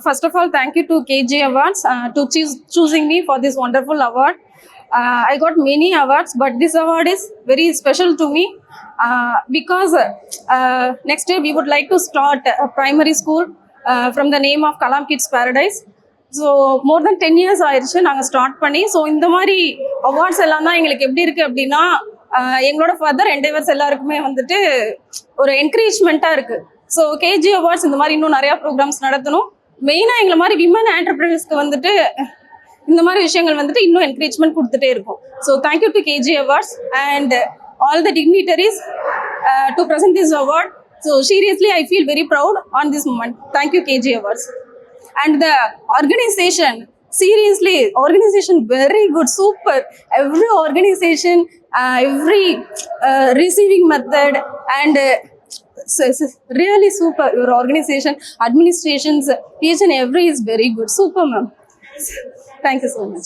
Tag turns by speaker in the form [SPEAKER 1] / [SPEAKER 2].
[SPEAKER 1] First of all, thank you to KG Awards to choosing me for this wonderful award. I got many awards, but this award is very special to me because next year we would like to start a primary school from the name of Kalam Kids Paradise. So more then 10 years ஆயிடுச்சு நாங்கள் start பண்ணி. So இந்த மாதிரி awards எல்லாம் தான் எங்களுக்கு எப்படி இருக்குது அப்படின்னா, எங்களோட ஃபர்தர் என்டேவர்ஸ் எல்லாருக்குமே வந்துட்டு ஒரு என்கரேஜ்மெண்ட்டாக இருக்குது. ஸோ கேஜி அவார்ட்ஸ் இந்த மாதிரி இன்னும் நிறையா ப்ரோக்ராம்ஸ் நடத்தணும். மெயினாக எங்களை மாதிரி விமன் ஆண்டர்பிரினர்ஸ்க்கு வந்துட்டு இந்த மாதிரி விஷயங்கள் வந்துட்டு இன்னும் என்கரேஜ்மெண்ட் கொடுத்துட்டே இருக்கும். So thank you to KG awards and all the dignitaries to present this award. So seriously, I feel very proud on this moment. Thank you, KG Awards. And the organization, seriously, organization very good, super. Every organization, every receiving method and really super. Your organization, administrations, each and every is very good. Super, ma'am. Thank you so much.